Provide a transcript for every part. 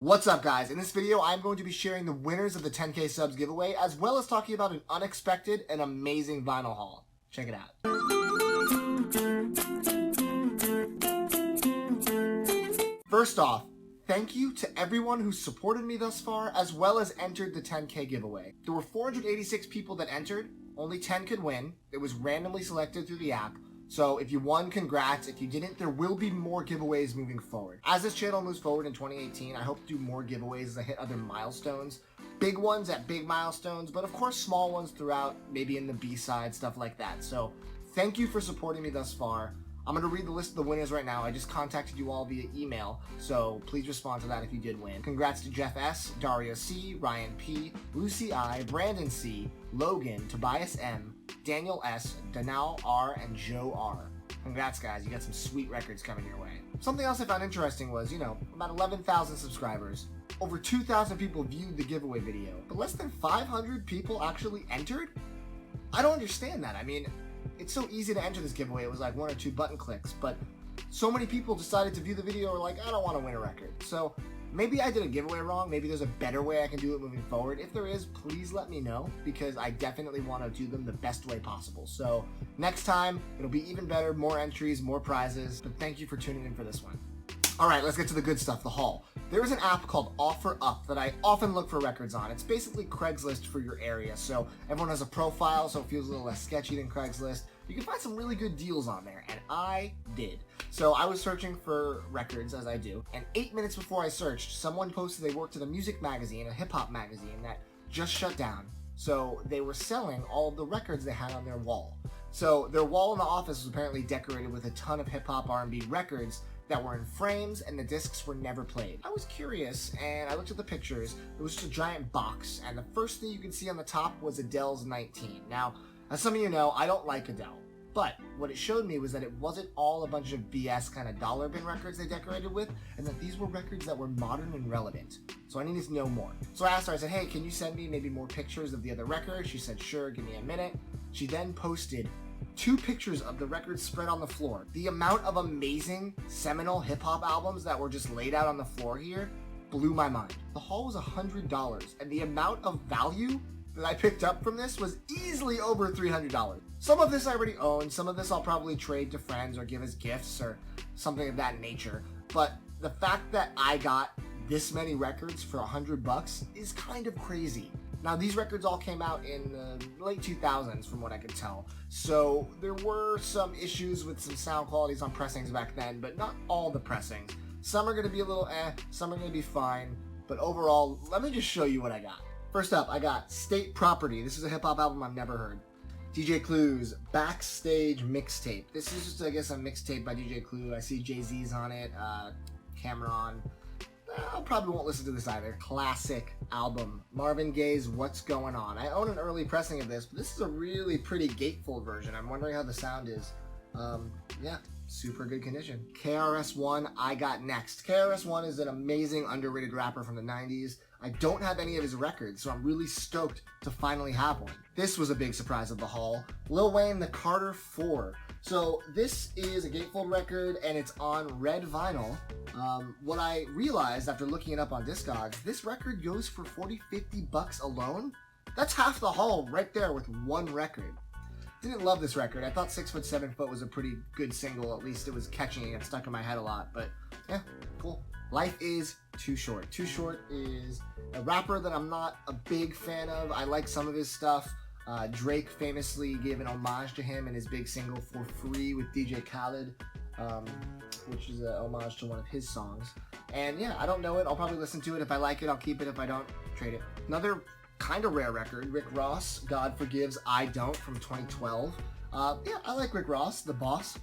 What's up, guys? In this video, I'm going to be sharing the winners of the 10K subs giveaway, as well as talking about an unexpected and amazing vinyl haul. Check it out. First off, thank you to everyone who supported me thus far, as well as entered the 10K giveaway. There were 486 people that entered, only 10 could win. It was randomly selected through the app. So if you won, congrats. If you didn't, there will be more giveaways moving forward. As this channel moves forward in 2018, I hope to do more giveaways as I hit other milestones. Big ones at big milestones, but of course small ones throughout, maybe in the B-side, stuff like that. So thank you for supporting me thus far. I'm going to read the list of the winners right now. I just contacted you all via email, so please respond to that if you did win. Congrats to Jeff S., Daria C., Ryan P., Lucy I., Brandon C., Logan, Tobias M., Daniel S., Danal R., and Joe R. Congrats, guys. You got some sweet records coming your way. Something else I found interesting was, about 11,000 subscribers. Over 2,000 people viewed the giveaway video, but less than 500 people actually entered? I don't understand that. I mean, it's so easy to enter this giveaway. It was like 1 or 2 button clicks, but so many people decided to view the video or like, I don't want to win a record. So maybe I did a giveaway wrong. Maybe there's a better way I can do it moving forward. If there is, please let me know, because I definitely want to do them the best way possible. So next time, it'll be even better, more entries, more prizes. But thank you for tuning in for this one. All right, let's get to the good stuff, the haul. There is an app called OfferUp that I often look for records on. It's basically Craigslist for your area. So everyone has a profile, so it feels a little less sketchy than Craigslist. You can find some really good deals on there, and I did. So I was searching for records, as I do, and 8 minutes before I searched, someone posted they worked at a music magazine, a hip-hop magazine, that just shut down. So they were selling all of the records they had on their wall. So their wall in the office was apparently decorated with a ton of hip-hop R&B records that were in frames, and the discs were never played. I was curious, and I looked at the pictures. It was just a giant box, and the first thing you could see on the top was Adele's 19. Now, as some of you know, I don't like Adele, but what it showed me was that it wasn't all a bunch of BS kind of dollar bin records they decorated with, and that these were records that were modern and relevant. So I needed to know more. So I asked her, I said, hey, can you send me maybe more pictures of the other records? She said, sure, give me a minute. She then posted 2 pictures of the records spread on the floor. The amount of amazing seminal hip-hop albums that were just laid out on the floor here blew my mind. The haul was $100, and the amount of value that I picked up from this was easily over $300. Some of this I already own, some of this I'll probably trade to friends or give as gifts or something of that nature, but the fact that I got this many records for $100 is kind of crazy. Now, these records all came out in the late 2000s from what I could tell, so there were some issues with some sound qualities on pressings back then, but not all the pressings. Some are going to be a little some are going to be fine, but overall, let me just show you what I got. First up, I got State Property. This is a hip-hop album I've never heard. DJ Clue's Backstage Mixtape. This is just, I guess, a mixtape by DJ Clue. I see Jay-Z's on it, Cameron. I probably won't listen to this either. Classic album. Marvin Gaye's What's Going On. I own an early pressing of this, but this is a really pretty gatefold version. I'm wondering how the sound is. Yeah, super good condition. KRS-One, I Got Next. KRS-One is an amazing underrated rapper from the 90s. I don't have any of his records, so I'm really stoked to finally have one. This was a big surprise of the haul. Lil Wayne, The Carter 4. So this is a gatefold record, and it's on red vinyl. What I realized after looking it up on Discogs, this record goes for $40-50 alone. That's half the haul right there with one record. Didn't love this record. I thought 6 Foot 7 Foot was a pretty good single. At least it was catchy and stuck in my head a lot. But yeah, cool. Life is Too Short. Too Short is a rapper that I'm not a big fan of. I like some of his stuff. Drake famously gave an homage to him in his big single For Free with DJ Khaled, which is an homage to one of his songs. And yeah, I don't know it. I'll probably listen to it. If I like it, I'll keep it. If I don't, trade it. Another kind of rare record, Rick Ross, God Forgives, I Don't, from 2012. Yeah, I like Rick Ross, the boss.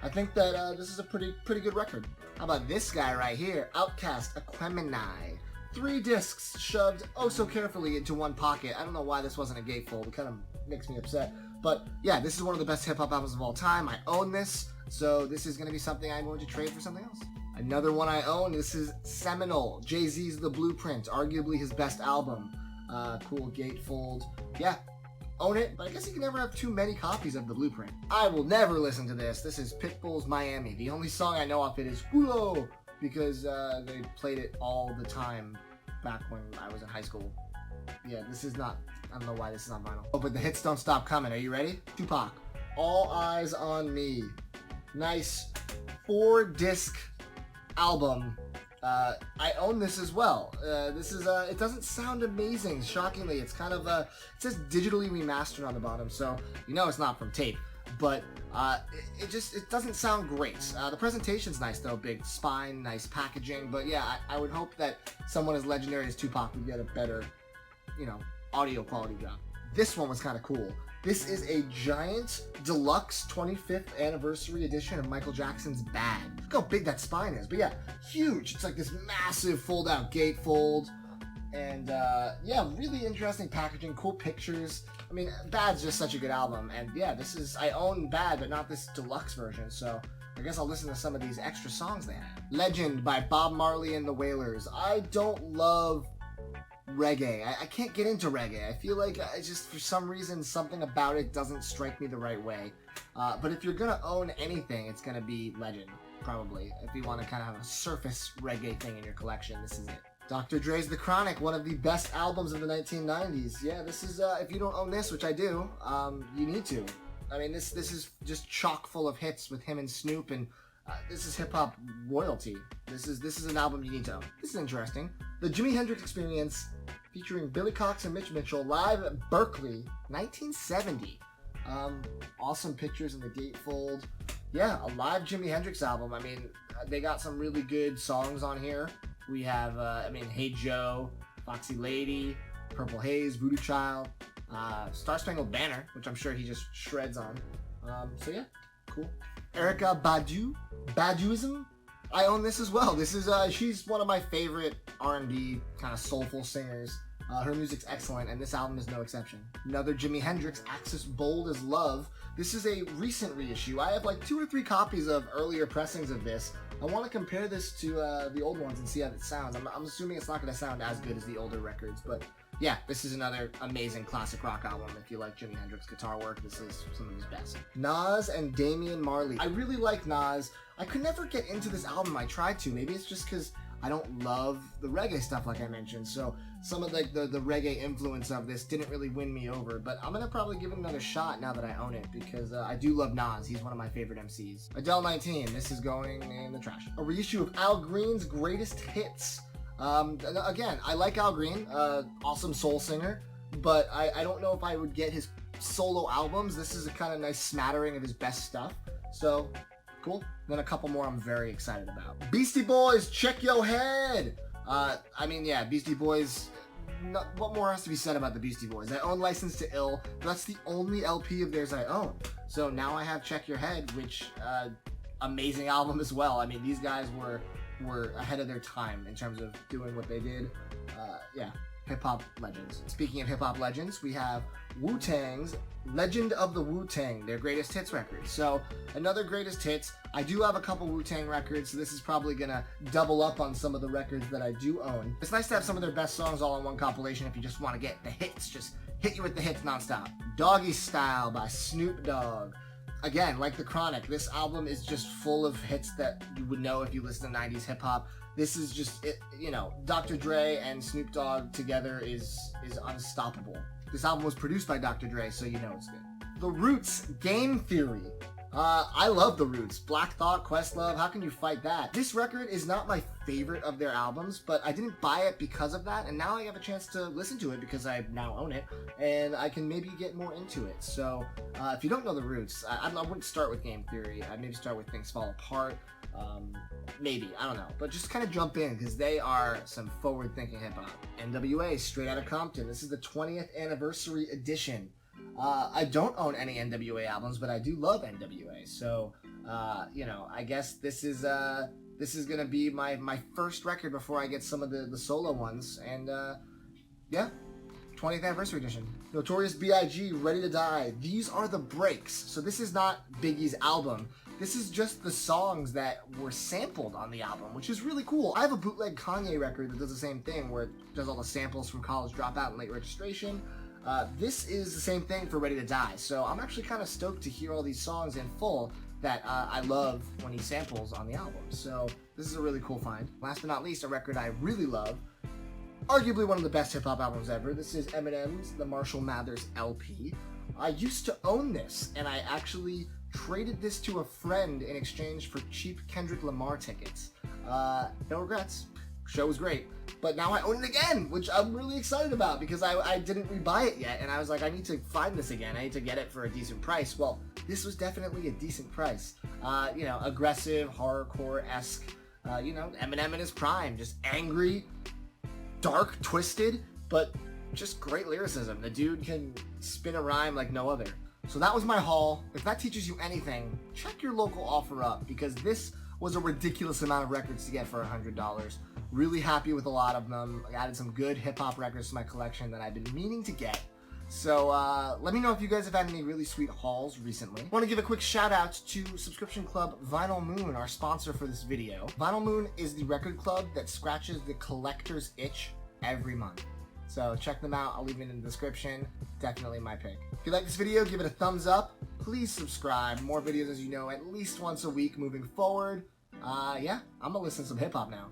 I think that this is a pretty good record. How about this guy right here, Outkast, Aquemini. 3 discs shoved oh so carefully into one pocket. I don't know why this wasn't a gatefold. It kind of makes me upset. But yeah, this is one of the best hip-hop albums of all time. I own this, so this is going to be something I'm going to trade for something else. Another one I own, this is seminal. Jay-Z's The Blueprint, arguably his best album. Cool gatefold. Yeah, own it, but I guess you can never have too many copies of The Blueprint. I will never listen to this. This is Pitbulls Miami. The only song I know off it is Culo, because they played it all the time back when I was in high school. Yeah, this is not, I don't know why this is on vinyl. Oh, but the hits don't stop coming. Are you ready? Tupac. All Eyes on Me. Nice 4-disc album. I own this as well. This is, it doesn't sound amazing, shockingly. It's kind of, it says digitally remastered on the bottom, so you know it's not from tape. But it doesn't sound great. The presentation's nice though, big spine, nice packaging. But yeah, I would hope that someone as legendary as Tupac would get a better, you know, audio quality job. This one was kind of cool. This is a giant deluxe 25th anniversary edition of Michael Jackson's Bad. Look how big that spine is. But yeah, huge. It's like this massive fold-out gatefold. And yeah, really interesting packaging, cool pictures. I mean, Bad's just such a good album. And yeah, this is, I own Bad, but not this deluxe version. So I guess I'll listen to some of these extra songs they have. Legend by Bob Marley and the Wailers. I don't love reggae. I can't get into reggae. I feel like I just, for some reason, something about it doesn't strike me the right way. But if you're gonna own anything, it's gonna be Legend, probably. If you want to kind of have a surface reggae thing in your collection, this is it. Dr. Dre's The Chronic, one of the best albums of the 1990s. Yeah, this is, if you don't own this, which I do, you need to. I mean, this is just chock full of hits with him and Snoop, and this is hip-hop royalty. This is an album you need to own. This is interesting. The Jimi Hendrix Experience, featuring Billy Cox and Mitch Mitchell, live at Berkeley, 1970. Awesome pictures in the gatefold. Yeah, a live Jimi Hendrix album. I mean, they got some really good songs on here. We have, I mean, Hey Joe, Foxy Lady, Purple Haze, Voodoo Child, Star Spangled Banner, which I'm sure he just shreds on. So yeah, cool. Erykah Badu, Baduism. I own this as well. This is, she's one of my favorite R&B kind of soulful singers. Her music's excellent, and this album is no exception. Another Jimi Hendrix, Axis Bold as Love. This is a recent reissue. I have like 2 or 3 copies of earlier pressings of this. I want to compare this to the old ones and see how it sounds. I'm assuming it's not going to sound as good as the older records, but yeah, this is another amazing classic rock album. If you like Jimi Hendrix guitar work, this is some of his best. Nas and Damian Marley. I really like Nas. I could never get into this album. I tried to. Maybe it's just because I don't love the reggae stuff like I mentioned, so some of like the reggae influence of this didn't really win me over, but I'm gonna probably give it another shot now that I own it, because I do love Nas. He's one of my favorite MCs. Adele 19, this is going in the trash. A reissue of Al Green's Greatest Hits. Again, I like Al Green, awesome soul singer, but I don't know if I would get his solo albums. This is a kind of nice smattering of his best stuff, so cool. Then a couple more I'm very excited about. Beastie Boys, Check Your Head! I mean, yeah, Beastie Boys, what more has to be said about the Beastie Boys? I own License to Ill, but that's the only LP of theirs I own. So now I have Check Your Head, which, amazing album as well. I mean, these guys were ahead of their time in terms of doing what they did. Yeah, hip-hop legends. Speaking of hip-hop legends, we have Wu-Tang's Legend of the Wu-Tang, their greatest hits record. So, another greatest hits. I do have a couple Wu-Tang records, so this is probably gonna double up on some of the records that I do own. It's nice to have some of their best songs all in one compilation if you just want to get the hits. Just hit you with the hits nonstop. Doggy Style by Snoop Dogg. Again, like The Chronic, this album is just full of hits that you would know if you listen to 90s hip-hop. This is just, it, you know, Dr. Dre and Snoop Dogg together is unstoppable. This album was produced by Dr. Dre, so you know it's good. The Roots, Game Theory. I love The Roots. Black Thought, Questlove, how can you fight that? This record is not my favorite of their albums, but I didn't buy it because of that, and now I have a chance to listen to it because I now own it, and I can maybe get more into it. So, if you don't know The Roots, I wouldn't start with Game Theory. I'd maybe start with Things Fall Apart. Maybe, I don't know, but just kind of jump in because they are some forward-thinking hip-hop. NWA, Straight Outta Compton. This is the 20th anniversary edition. I don't own any NWA albums, but I do love NWA. So, you know, I guess this is gonna be my first record before I get some of the solo ones. And yeah, 20th anniversary edition. Notorious B.I.G., Ready to Die. These are the breaks. So this is not Biggie's album. This is just the songs that were sampled on the album, which is really cool. I have a bootleg Kanye record that does the same thing, where it does all the samples from College Dropout and Late Registration. This is the same thing for Ready to Die, so I'm actually kind of stoked to hear all these songs in full, that I love when he samples on the album. So this is a really cool find. Last but not least, a record I really love, arguably one of the best hip-hop albums ever. This is Eminem's The Marshall Mathers LP. I used to own this, and I actually traded this to a friend in exchange for cheap Kendrick Lamar tickets. No regrets. Show was great. But now I own it again, which I'm really excited about because I didn't rebuy it yet, and I was like, I need to find this again. I need to get it for a decent price. Well, this was definitely a decent price. You know, aggressive, horrorcore-esque, you know, Eminem in his prime, just angry, dark, twisted, but just great lyricism. The dude can spin a rhyme like no other. So that was my haul. If that teaches you anything, check your local offer up because this was a ridiculous amount of records to get for $100. Really happy with a lot of them. I added some good hip-hop records to my collection that I've been meaning to get. So let me know if you guys have had any really sweet hauls recently. I want to give a quick shout out to Subscription Club Vinyl Moon, our sponsor for this video. Vinyl Moon is the record club that scratches the collector's itch every month. So check them out, I'll leave it in the description. Definitely my pick. If you like this video, give it a thumbs up. Please subscribe. More videos, as you know, at least once a week moving forward. Yeah, I'm gonna listen to some hip hop now.